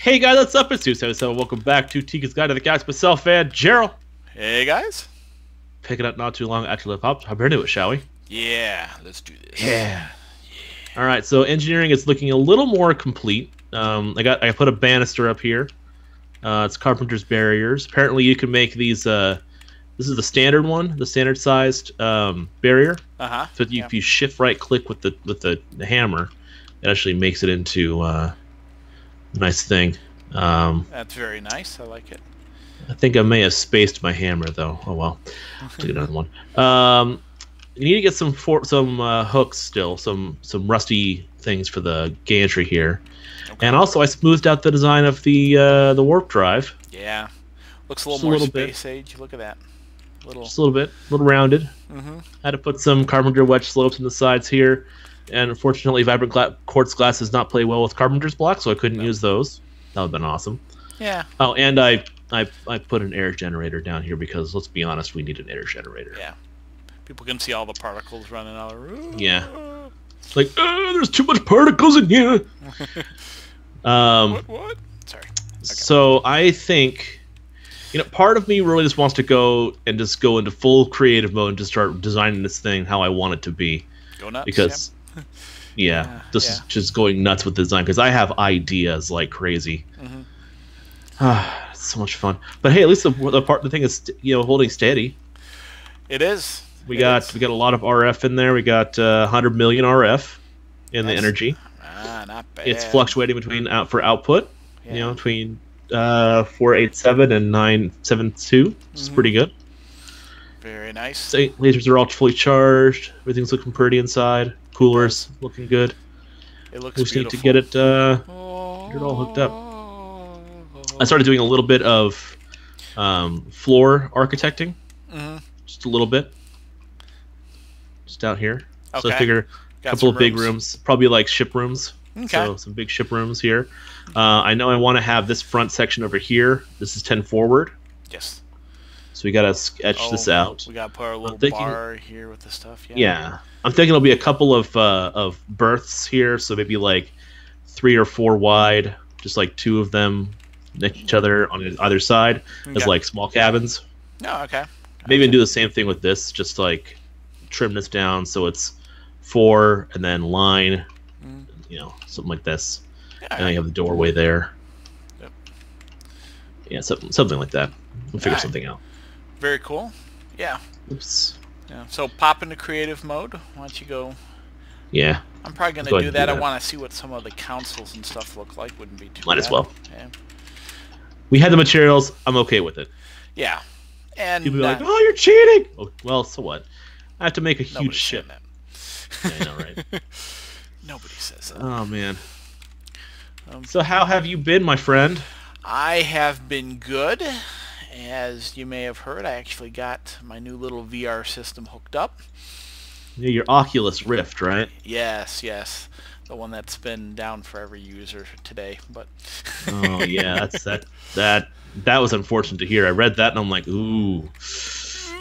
Hey guys, what's up? It's Snoop787. Welcome back to Tika's Guide to the Galaxy. Myself and Gerald. Hey guys. Picking up not too long after the pop. Hop into it, shall we? Yeah, let's do this. Yeah. All right. So engineering is looking a little more complete. I put a banister up here. It's carpenter's barriers. Apparently, you can make these. This is the standard one, the standard sized barrier. So if you shift right click with the hammer, it actually makes it into a nice thing. That's very nice. I like it. I think I may have spaced my hammer though. Oh well. Take another one. You need to get some hooks still, some rusty things for the gantry here, and also I smoothed out the design of the warp drive. Yeah, looks a little more space age. Look at that. Just a little bit, a little rounded. Mm-hmm. Had to put some carpenter wedge slopes in the sides here, and unfortunately, vibrant quartz glass does not play well with carpenter's block, so I couldn't use those. That would have been awesome. Yeah. Oh, and I put an air generator down here because let's be honest, we need an air generator. Yeah. People can see all the particles running out of the room. Yeah. It's like, there's too much particles in here. What? Sorry. Okay. So I think, part of me really just wants to go into full creative mode and just start designing this thing how I want it to be. Go nuts. Because, just going nuts with design because I have ideas like crazy. Mm-hmm. It's so much fun. But hey, at least the thing is holding steady. It is. We got a lot of RF in there. We got 100 million RF in the energy. Not bad. It's fluctuating between output. Between 487 and 972. It's pretty good. Very nice. So, lasers are all fully charged. Everything's looking pretty inside. Cooler's looking good. It looks beautiful. We just need to get it all hooked up. I started doing a little bit of floor architecting. Just a little bit. Just out here. Okay. So I figure a couple of big rooms, probably like ship rooms. Okay. So some big ship rooms here. I know I want to have this front section over here. This is 10 forward. Yes. So we got to sketch this out. We got to put our little bar here with the stuff. Yeah. I'm thinking it'll be a couple of berths here. So maybe like 3 or 4 wide. Just like 2 of them next to each other on either side as like small cabins. Oh, okay. Maybe do the same thing with this. Just like trim this down so it's 4 and then line, something like this. Yeah, and then you have the doorway there. Yep. Yeah, something like that. We'll figure something out. Very cool. Yeah. Oops. Yeah. So pop into creative mode. Why don't you go? Yeah. I'm probably gonna do that. I want to see what some of the consoles and stuff look like. Wouldn't be too Might bad. as well. Yeah. We had the materials. I'm okay with it. Yeah. And people be like, "Oh, you're cheating." Oh, well, so what? I have to make a huge ship. Yeah, I know, right? Nobody says that. Oh man. So how have you been, my friend? I have been good. As you may have heard, I actually got my new little VR system hooked up. Yeah, your Oculus Rift, right? Yes. The one that's been down for every user today, but oh yeah, that was unfortunate to hear. I read that and I'm like, ooh,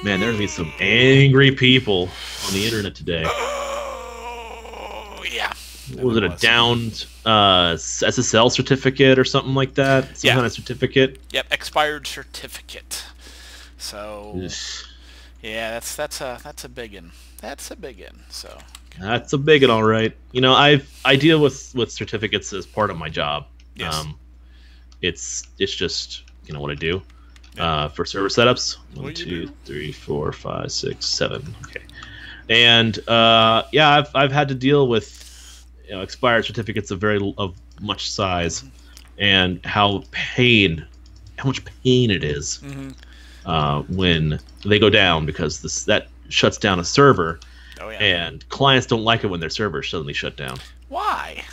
man, there's gonna be some angry people on the internet today. Oh yeah. Was it a downed SSL certificate or something like that? Some kind of certificate. Yep, expired certificate. So yeah, that's a big one. That's a big one. So that's a big one, all right. I deal with certificates as part of my job. Yes. It's just what I do for server setups. 1, 2, 3, 4, 5, 6, 7. Okay. And I've had to deal with expired certificates of much size, and how much pain it is when they go down because that shuts down a server. Oh, yeah. And clients don't like it when their servers suddenly shut down. Why?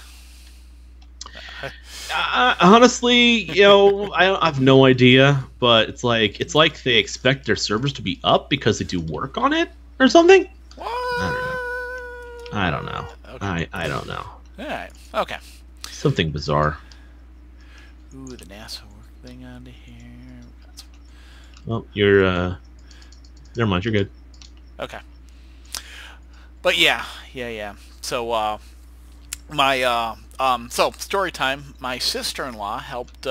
Honestly, I have no idea, but it's like they expect their servers to be up because they do work on it or something. What? I don't know. Okay. I don't know. All right. Okay. Something bizarre. Ooh, the NASA work thing onto here. Well, you're never mind. You're good. Okay. But yeah. So my So story time. My sister-in-law helped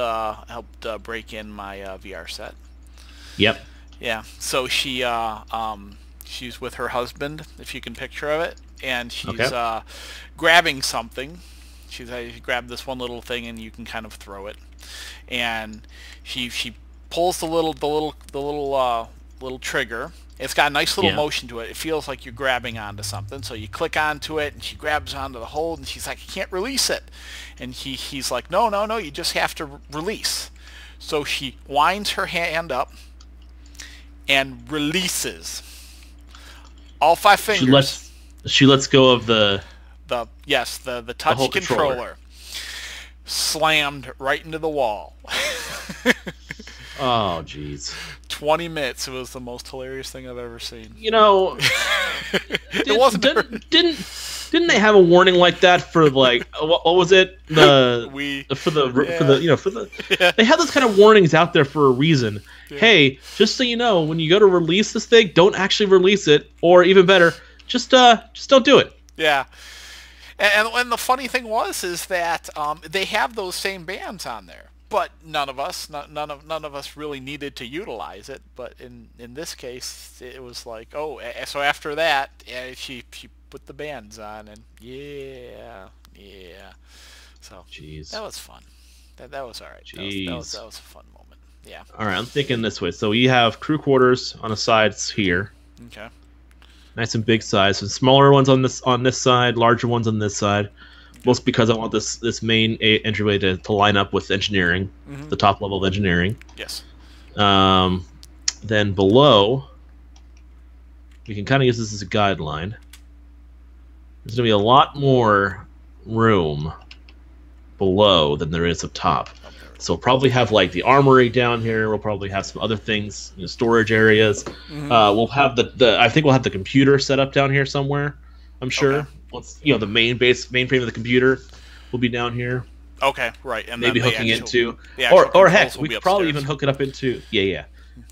break in my VR set. Yep. Yeah. So she's with her husband, if you can picture of it, and she's Okay. grabbing something. She grabbed this one little thing, and you can kind of throw it. And she pulls the little trigger. It's got a nice little Yeah. motion to it. It feels like you're grabbing onto something. So you click onto it, and she grabs onto the hold, and she's like, "I can't release it." And he's like, "No, no, no, you just have to release." So she winds her hand up and releases all 5 fingers. She lets go of the The touch whole controller slammed right into the wall. Oh, jeez. 20 minutes. It was the most hilarious thing I've ever seen. You know, It wasn't. didn't they have a warning like that for like what was it for the Yeah. they have those kind of warnings out there for a reason. Yeah. Hey, just so you know, when you go to release this thing, don't actually release it, or even better, just don't do it. Yeah. And the funny thing is that they have those same bands on there, but none of us really needed to utilize it. But in this case, it was like, oh, so after that, she put the bands on, and yeah. So Jeez. that was fun. That was all right. That was a fun moment. Yeah. All right, I'm thinking this way. So we have crew quarters on the sides here. Okay. Nice and big size. So smaller ones on this side, larger ones on this side. Most because I want this main entryway to line up with engineering, the top level of engineering. Yes. Then below, we can kind of use this as a guideline. There's going to be a lot more room below than there is up top. So we'll probably have like the armory down here. We'll probably have some other things, storage areas. We'll have I think we'll have the computer set up down here somewhere. I'm sure. Okay. Once the mainframe of the computer will be down here. Okay, right, and Maybe then hooking into, the or heck, we be could probably upstairs. even hook it up into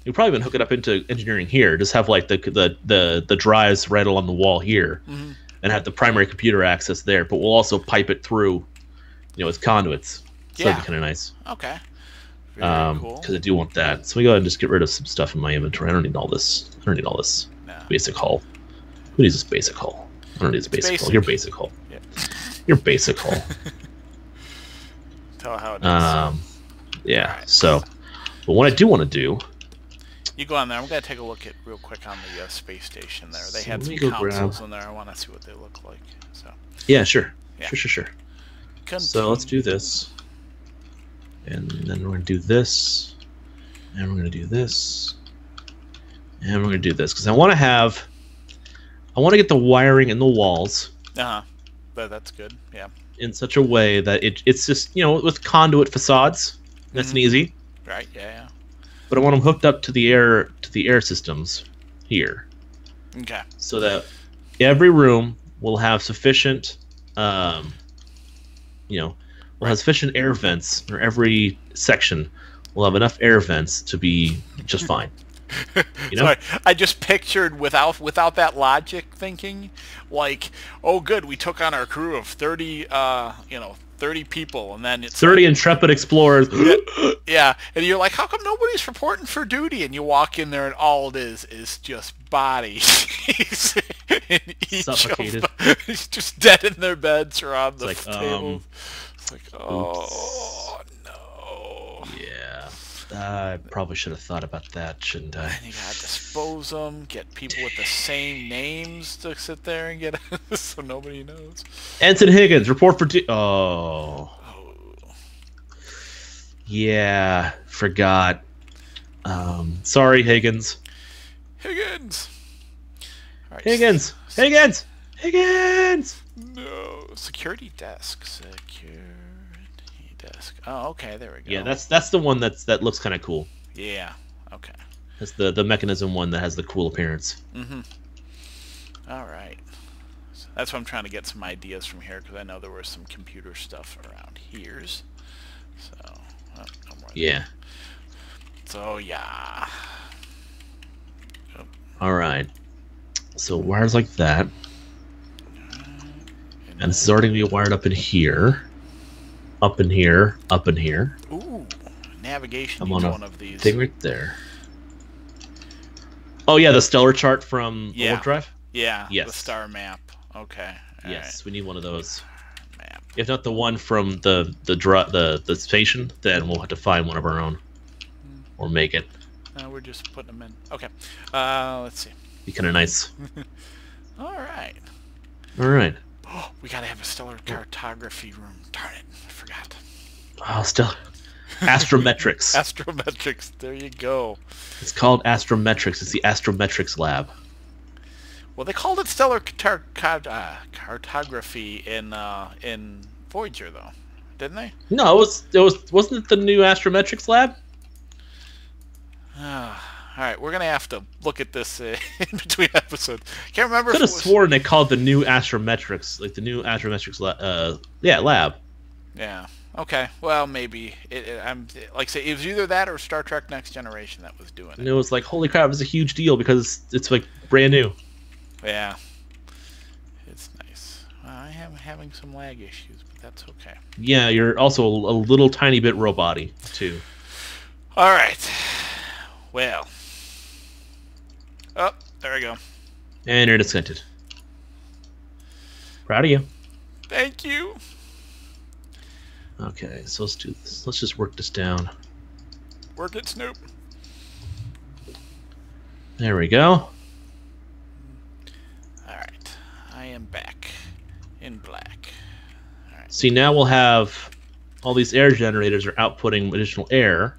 We probably even hook it up into engineering here. Just have like the drives right along the wall here, and have the primary computer access there. But we'll also pipe it through, as conduits. So that'd be kind of nice. Okay. Very cool. Because I do want that. So we go ahead and just get rid of some stuff in my inventory. I don't need all this. No. Basic hull. Who needs this basic hull? I don't need this basic hull. basic. You're basic hull. Yeah. You're basic hull. Tell how it is. Yeah. Right. So, but what I do want to do. You go on there. I'm gonna take a look at real quick on the space station there. They So had let some me go consoles grab- in there. I want to see what they look like. So. Yeah, sure. Yeah. Sure. Continue. So let's do this. And then we're going to do this. And we're going to do this. And we're going to do this. Because I want to get the wiring in the walls But that's good. Yeah. in such a way that it's just, with conduit facades. That's an easy. Right. Yeah. But I want them hooked up to the air systems here. Okay. So that every room will have sufficient we'll have sufficient air vents, or every section will have enough air vents to be just fine. Sorry, I just pictured without that logic thinking, like, oh, good, we took on our crew of 30 people, and then it's 30 intrepid explorers. Yeah, and you're like, how come nobody's reporting for duty? And you walk in there, and all it is just bodies. And Suffocated. He's just dead in their beds or on the like, table. It's like, oh no. Yeah, I probably should have thought about that, shouldn't I? And you gotta dispose them, get people with the same names to sit there and get so nobody knows. Ensign Higgins, report for Oh. Yeah, forgot. Sorry, Higgins. Higgins! All right, Higgins! No. Security desk. Oh, okay, there we go. Yeah, that's the one that looks kind of cool. Yeah, okay. That's the mechanism one that has the cool appearance. All right. So that's why I'm trying to get some ideas from here, because I know there was some computer stuff around here. So, Yeah. So, yeah. All right. So wires like that. And this is already going to be wired up in here. up in here, up in here. Ooh, navigation I'm needs on one of these. thing right there. Oh yeah, the stellar chart from the warp drive. Yeah, yes. The star map. Okay. Yes, we need one of those. Map. If not the one from the station, then we'll have to find one of our own, or make it. We're just putting them in. Okay. Let's see. Be kind of nice. All right. All right. Oh, we gotta have a stellar cartography room. Darn it, I forgot. Oh, still. Astrometrics. Astrometrics. There you go. It's called Astrometrics. It's the Astrometrics lab. Well, they called it stellar cartography in Voyager, though, didn't they? No, wasn't it the new Astrometrics lab? All right, we're gonna have to look at this in between episodes. Can't remember. Could have sworn they called the new Astrometrics, like the new Astrometrics lab. Yeah. Okay. Well, maybe I'm like say it was either that or Star Trek Next Generation that was doing it. And it was like, holy crap, it's a huge deal because it's like brand new. Yeah. It's nice. I am having some lag issues, but that's okay. Yeah, you're also a little tiny bit robot-y, too. All right. Well. Oh, there we go. And you're discontented. Proud of you. Thank you. Okay, so let's do this. Let's just work this down. Work it, Snoop. There we go. All right. I am back in black. All right. See, now we'll have all these air generators are outputting additional air.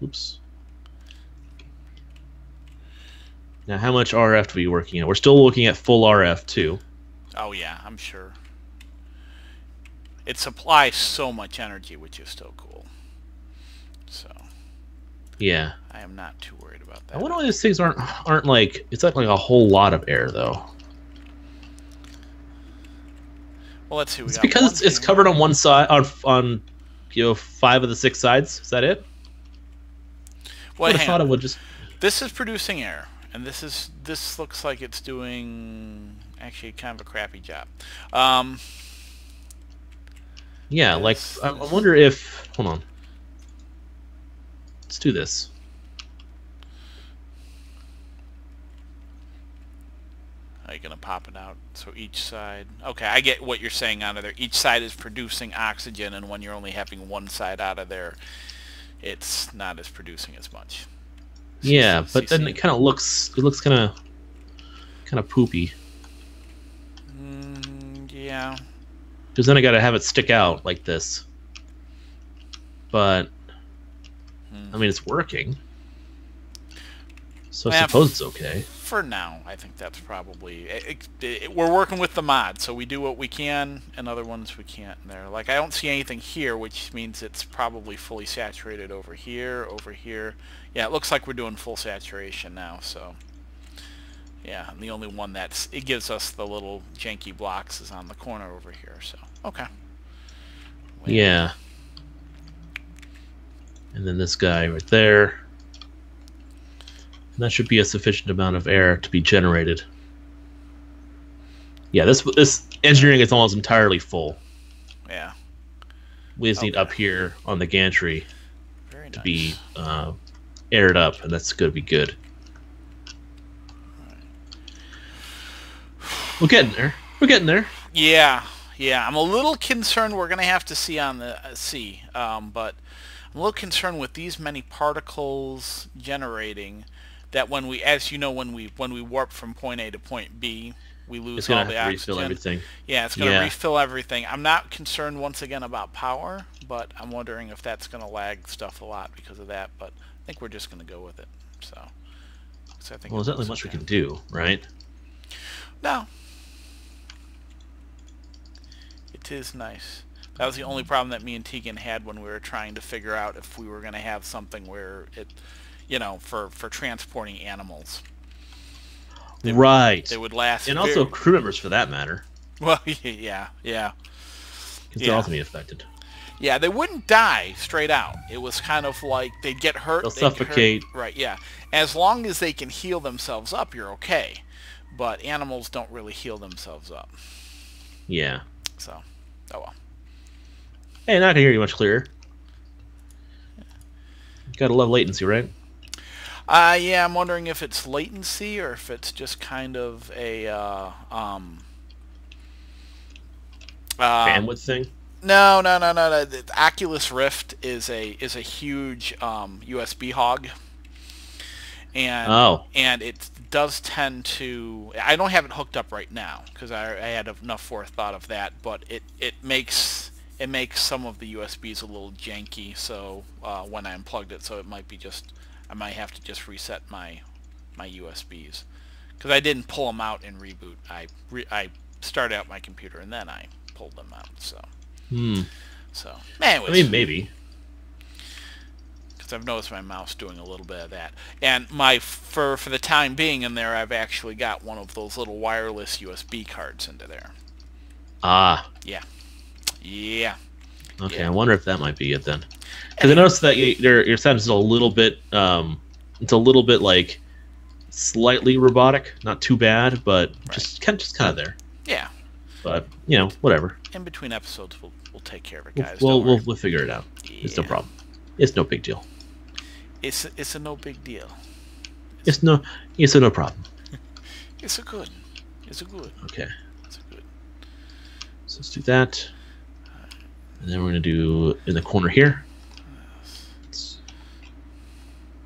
Oops. Now, how much RF are we working at? We're still looking at full RF, too. Oh, yeah, I'm sure. It supplies so much energy, which is still cool. So, yeah, I am not too worried about that. I wonder why these things aren't like, it's not like a whole lot of air though. Well, let's see. It's because it's covered on one side on 5 of the 6 sides. Is that it? Well, I thought it would just. This is producing air, and this looks like it's doing actually kind of a crappy job. Yeah, like, I wonder if... Hold on. Let's do this. Are you going to pop it out? So each side... Okay, I get what you're saying out of there. Each side is producing oxygen, and when you're only having one side out of there, it's not as producing as much. Yeah, but then it kind of looks... It looks kind of poopy. Yeah. Because then I gotta have it stick out like this. But, I mean, it's working. So I suppose it's okay. For now, I think that's probably... we're working with the mod, so we do what we can, and other ones we can't. And they're like, I don't see anything here, which means it's probably fully saturated over here, over here. Yeah, it looks like we're doing full saturation now, so... Yeah, and the only one it gives us the little janky blocks is on the corner over here, so, okay. Wait. Yeah. And then this guy right there. And that should be a sufficient amount of air to be generated. Yeah, this engineering is almost entirely full. Yeah. We just need up here on the gantry Very to nice. be aired up, and that's going to be good. We're getting there. We're getting there. Yeah, yeah. I'm a little concerned. We're gonna have to see on the but I'm a little concerned with these many particles generating. That when we, as you know, when we warp from point A to point B, we lose all the oxygen. Refill everything. Yeah, it's gonna refill everything. I'm not concerned once again about power, but I'm wondering if that's gonna lag stuff a lot because of that. But I think we're just gonna go with it. So I think. Well, there's not really much we can do, right? No. It is nice. That was the only problem that me and Tegan had when we were trying to figure out if we were going to have something where it, for transporting animals. They would last. And also crew members for that matter. Well, yeah. Because they'll also be affected. Yeah, they wouldn't die straight out. It was kind of like they'd get hurt. They'll suffocate. Right, yeah. As long as they can heal themselves up, you're okay. But animals don't really heal themselves up. Yeah. So, Oh well. Hey, now I can hear you much clearer. Gotta love latency latency, right? Yeah, I'm wondering if it's latency or if it's just kind of a Bandwidth thing. no. The Oculus Rift is a huge USB hog, and it does tend to. I don't have it hooked up right now because I had enough forethought of that, but it makes some of the USBs a little janky. So when I unplugged it, so it might be just I might have to just reset my USBs because I didn't pull them out in reboot. I started out my computer and then I pulled them out. So. So, anyways, I mean, maybe. Because I've noticed my mouse doing a little bit of that. And for the time being in there, I've actually got one of those little wireless USB cards into there. Ah. Yeah. Yeah. Okay, yeah. I wonder if that might be it then. Because I noticed that your sound is a little bit, it's a little bit like slightly robotic, not too bad, but just kind of there. Yeah. But whatever. In between episodes, we'll take care of it, guys. We'll figure it out. Yeah. It's no problem. It's no big deal. It's a no big deal. It's a no problem. It's a good. Okay. It's a good. So let's do that. And then we're gonna do in the corner here.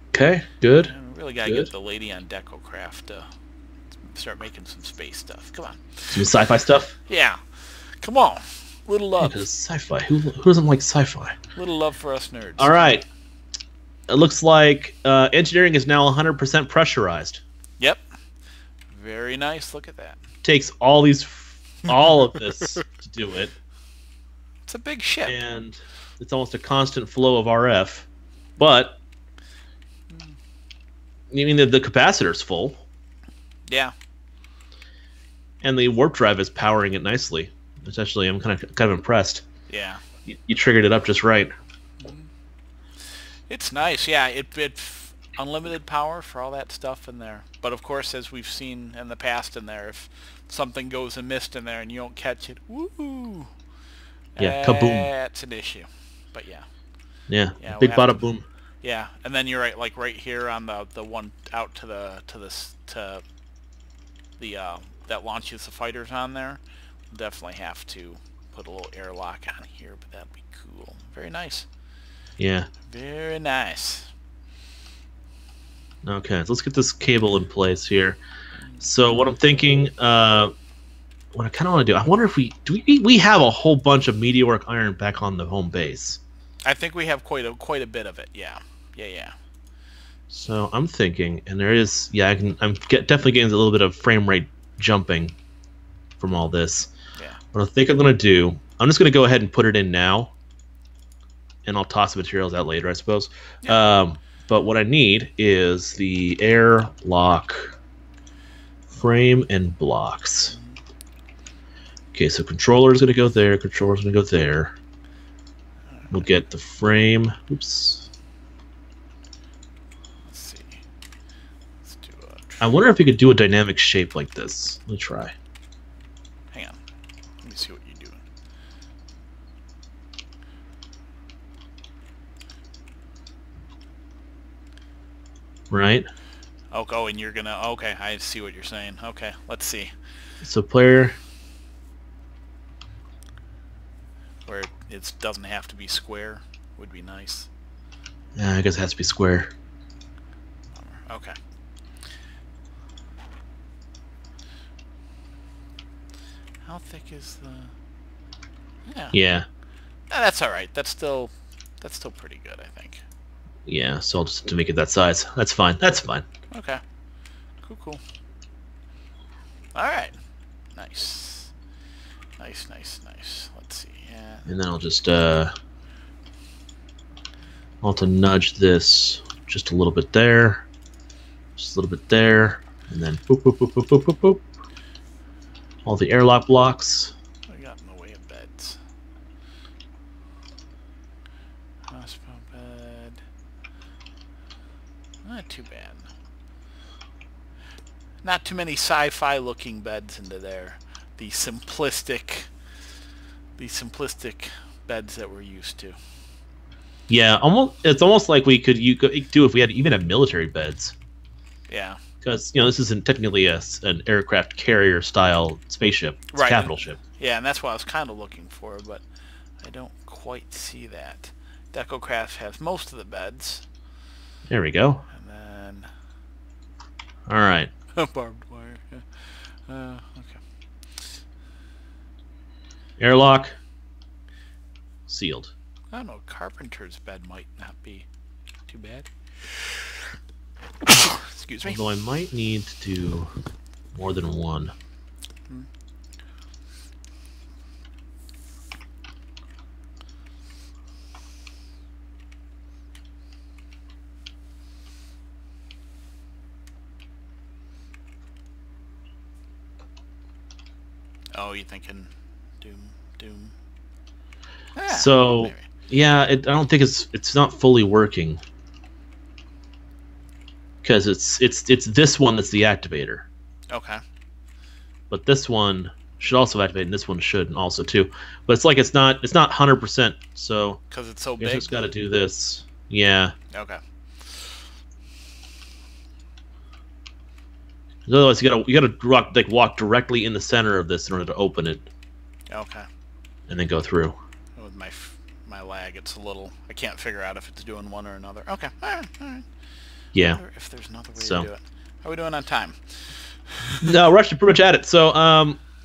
Okay, good. We really gotta get the lady on DecoCraft to start making some space stuff. Come on. Some sci-fi stuff? Yeah. Come on. Little love. Because sci-fi. Who doesn't like sci-fi? Little love for us nerds. All right. It looks like engineering is now 100% pressurized. Yep. Very nice. Look at that. Takes all of this to do it. It's a big ship. And it's almost a constant flow of RF. But you mean the capacitor's full. Yeah. And the warp drive is powering it nicely. Essentially, I'm kind of impressed. Yeah. You triggered it up just right. It's nice. Yeah, it's unlimited power for all that stuff in there. But of course, as we've seen in the past in there, if something goes amiss in there and you don't catch it, woo! Yeah, kaboom. That's an issue. But yeah. Yeah, big bada boom. Yeah, and then you're right, like right here on the one out to the that launches the fighters on there. Definitely have to put a little airlock on here, but that'd be cool. Very nice. Yeah. Very nice. Okay, so let's get this cable in place here. So what I'm thinking, what I kind of want to do, I wonder if we have a whole bunch of meteoric iron back on the home base. I think we have quite a bit of it. Yeah. So I'm thinking, and there is, I'm definitely getting a little bit of frame rate jumping from all this. Yeah. What I think I'm going to do, I'm just going to go ahead and put it in now, and I'll toss the materials out later, I suppose. Yeah. But what I need is the airlock frame and blocks. Okay, so controller is going to go there, controller is going to go there. We'll get the frame. Oops. Let's see. Let's do I wonder if we could do a dynamic shape like this. Let me try. Hang on. Let me see what you're doing. Right? Oh, and you're gonna. Okay, I see what you're saying. Okay, let's see. So player. Where it doesn't have to be square would be nice. Yeah, I guess it has to be square. Okay. How thick is the? Yeah. Yeah. That's all right. That's still pretty good, I think. Yeah. So I'll just have to make it that size. That's fine. That's fine. Okay. Cool. All right. Nice. Let's see. Yeah. And then I'll just I'll have to nudge this just a little bit there, just a little bit there, and then boop boop boop boop boop boop boop. All the airlock blocks. I got in the way of beds. Hospital bed. Not too bad. Not too many sci-fi looking beds into there. The simplistic the simplistic beds that we're used to. Yeah, it's almost like you could do if we had even had military beds. Yeah. Because this isn't technically an aircraft carrier style spaceship. It's a capital ship. Yeah, and that's what I was kind of looking for, but I don't quite see that. Decocraft has most of the beds. There we go. And then... All right. Barbed wire. Yeah. Okay. Airlock. Sealed. I don't know. Carpenter's bed might not be too bad. Excuse me. Although I might need to do more than one. Oh, you thinking doom? So, maybe. Yeah, I don't think it's not fully working. Because it's this one that's the activator. Okay. But this one should also activate, and this one should also too. But it's like it's not 100%. So because it's so I big. just got to do this. Yeah. Okay. Otherwise, you gotta walk directly in the center of this in order to open it. Okay. And then go through. With my lag, it's a little. I can't figure out if it's doing one or another. Okay. All right. Yeah. I wonder if there's another way to do it. How are we doing on time? No, we're actually pretty much at it. So,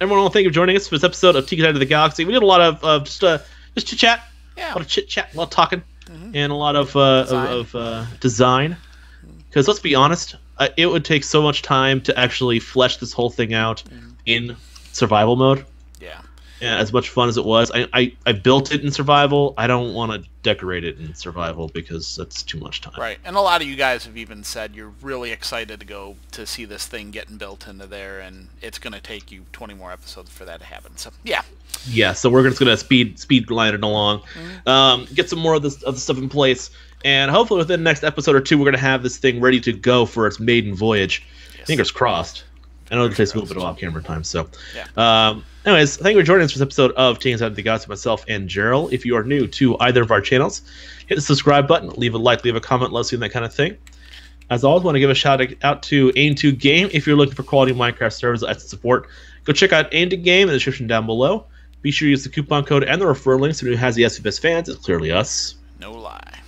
everyone, thank you for joining us for this episode of TGTTTGalaxy. We did a lot of just chit chat. Yeah. A lot of chit chat, a lot of talking, and a lot of design. Because let's be honest, it would take so much time to actually flesh this whole thing out in survival mode. Yeah. Yeah, as much fun as it was, I built it in survival. I don't want to decorate it in survival because that's too much time. Right, and a lot of you guys have even said you're really excited to go to see this thing getting built into there, and it's going to take you 20 more episodes for that to happen. So yeah. Yeah, so we're just going to speed glide it along, get some more of the stuff in place, and hopefully within the next episode or two, we're going to have this thing ready to go for its maiden voyage. Yes. Fingers crossed. I know it takes a little bit of off-camera time, so. Yeah. Anyways, thank you for joining us for this episode of TGTTGalaxy, myself and Gerald. If you are new to either of our channels, hit the subscribe button, leave a like, leave a comment, let us know that kind of thing. As always, I want to give a shout out to Aim2 Game. If you're looking for quality Minecraft servers and support, go check out Aim2 Game in the description down below. Be sure to use the coupon code and the referral links. Who has the SVBest fans? It's clearly us. No lie.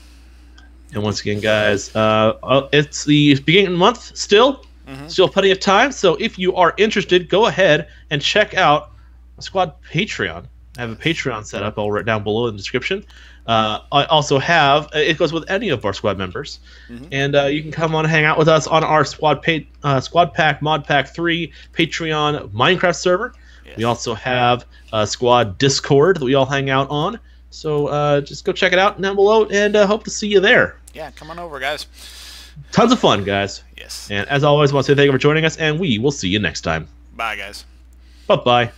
And once again, guys, it's the beginning of the month still. Still plenty of time. So if you are interested, go ahead and check out a Squad Patreon. I have a Patreon set up. I'll write down below in the description. I also have, it goes with any of our squad members. And you can come on and hang out with us on our Squad Pack Mod Pack 3 Patreon Minecraft server. Yes. We also have Squad Discord that we all hang out on. So just go check it out down below, and hope to see you there. Yeah, come on over, guys. Tons of fun, guys. Yes. And as always, I want to say thank you for joining us, and we will see you next time. Bye, guys. Bye-bye.